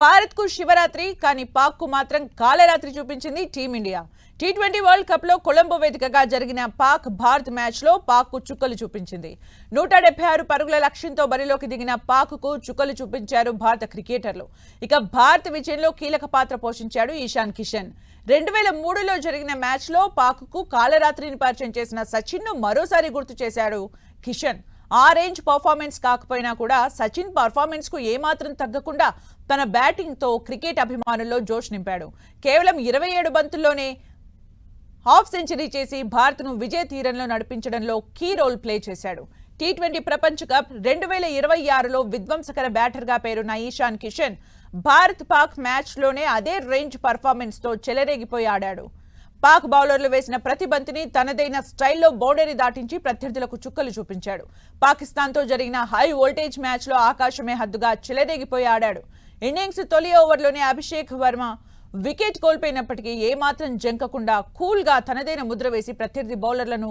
భారత్ కు శివరాత్రి కానీ పాక్ కు మాత్రం కాలరాత్రి చూపించింది టీమిండియా. టీ20 వరల్డ్ కప్ లో కొలంబో వేదికగా జరిగిన పాక్ భారత్ మ్యాచ్ లో పాక్ కు చుక్కలు చూపించింది. 176 పరుగుల లక్ష్యంతో బరిలోకి దిగిన పాక్ కు చుక్కలు చూపించారు భారత క్రికెటర్లు. ఇక భారత విజయంలో కీలక పాత్ర పోషించాడు ఇషాన్ కిషన్. 2003లో జరిగిన మ్యాచ్ లో పాక్ కు కాలరాత్రిని పరిచయం చేసిన సచిన్ ను మరోసారి గుర్తు చేశాడు కిషన్. ఆ రేంజ్ పర్ఫార్మెన్స్ కాకపోయినా కూడా సచిన్ పర్ఫార్మెన్స్ కు ఏమాత్రం తగ్గకుండా తన బ్యాటింగ్ తో క్రికెట్ అభిమానుల్లో జోష్ నింపాడు. కేవలం 27 బంతుల్లోనే హాఫ్ సెంచరీ చేసి భారత్ ను విజయ తీరంలో నడిపించడంలో కీ రోల్ ప్లే చేశాడు. టీ20 ప్రపంచ కప్ 2026లో విధ్వంసకర బ్యాటర్ గా పేరున్న ఇషాన్ కిషన్ భారత్ పాక్ మ్యాచ్ లోనే అదే రేంజ్ పర్ఫార్మెన్స్ తో చెలరేగిపోయి ఆడాడు. పాక్ బౌలర్లు వేసిన ప్రతి బంతిని తనదైన స్టైల్లో బౌండరీ దాటించి ప్రత్యర్థులకు చుక్కలు చూపించాడు. పాకిస్తాన్ తో జరిగిన హై వోల్టేజ్ మ్యాచ్ లో ఆకాశమే హద్దుగా చెలరేగిపోయి ఆడాడు. ఇన్నింగ్స్ తొలి ఓవర్లోనే అభిషేక్ వర్మ వికెట్ కోల్పోయినప్పటికీ ఏమాత్రం జంకకుండా కూల్ గా తనదైన ముద్ర వేసి ప్రత్యర్థి బౌలర్లను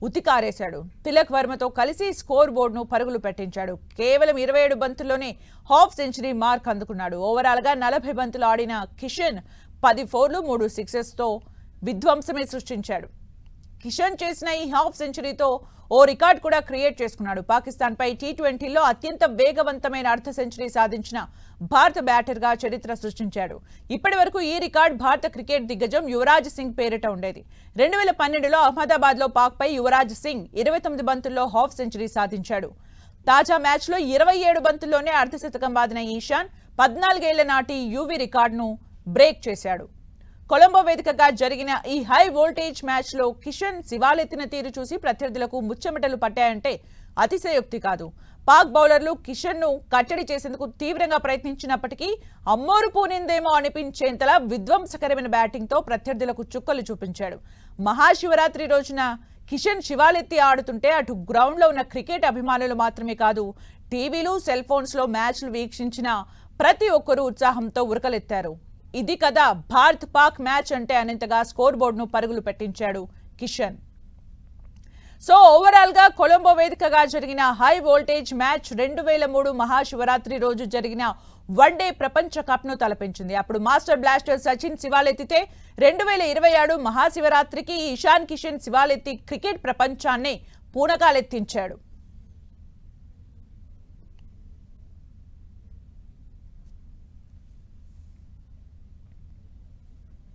ఉతికారేశాడు. తిలక్ వర్మతో కలిసి స్కోర్ బోర్డ్ ను పరుగులు పెట్టించాడు. కేవలం 27 బంతుల్లోనే హాఫ్ సెంచరీ మార్క్ అందుకున్నాడు. ఓవరాల్ గా 40 బంతులు ఆడిన కిషన్ 10 ఫోర్లు 3 సిక్సెస్ తో విధ్వంసమే సృష్టించాడు. కిషన్ చేసిన ఈ హాఫ్ సెంచరీతో ఓ రికార్డ్ కూడా క్రియేట్ చేసుకున్నాడు. పాకిస్తాన్ పై టీ20లో అత్యంత వేగవంతమైన అర్ధ సెంచరీ సాధించిన భారత బ్యాటర్ గా చరిత్ర సృష్టించాడు. ఇప్పటి వరకు ఈ రికార్డ్ భారత క్రికెట్ దిగ్గజం యువరాజ్ సింగ్ పేరిట ఉండేది. 2012లో అహ్మదాబాద్ లో పాక్ పై యువరాజ్ సింగ్ 29 బంతుల్లో హాఫ్ సెంచరీ సాధించాడు. తాజా మ్యాచ్ లో 27 బంతుల్లోనే అర్ధశతకం బాదిన ఈశాన్ 14 ఏళ్ల నాటి యువి రికార్డును బ్రేక్ చేశాడు. కొలంబో వేదికగా జరిగిన ఈ హై వోల్టేజ్ మ్యాచ్ లో కిషన్ శివాలెత్తిన తీరు చూసి ప్రత్యర్థులకు ముచ్చెమటలు పట్టాయంటే అతిశయోక్తి కాదు. పాక్ బౌలర్లు కిషన్ ను కట్టడి చేసేందుకు తీవ్రంగా ప్రయత్నించినప్పటికీ అమ్మోరు పూనిందేమో అనిపించేంతలా విధ్వంసకరమైన బ్యాటింగ్ తో ప్రత్యర్థులకు చుక్కలు చూపించాడు. మహాశివరాత్రి రోజున కిషన్ శివాలెత్తి ఆడుతుంటే అటు గ్రౌండ్ లో ఉన్న క్రికెట్ అభిమానులు మాత్రమే కాదు, టీవీలు సెల్ ఫోన్స్ లో మ్యాచ్లు వీక్షించిన ప్రతి ఒక్కరూ ఉత్సాహంతో ఉరకలెత్తారు. ఇది కదా భారత్ పాక్ మ్యాచ్ అంటే అనేంతగా స్కోర్ బోర్డ్ ను పరుగులు పెట్టించాడు కిషన్. సో ఓవరాల్ గా కొలంబో వేదికగా జరిగిన హై వోల్టేజ్ మ్యాచ్ 2003 మహాశివరాత్రి రోజు జరిగిన వన్డే ప్రపంచ కప్ ను తలపించింది. అప్పుడు మాస్టర్ బ్లాస్టర్ సచిన్ శివాలెత్తితే 2027 మహాశివరాత్రికి ఇషాన్ కిషన్ శివాలెత్తి క్రికెట్ ప్రపంచాన్ని పూనకాలెత్తించాడు.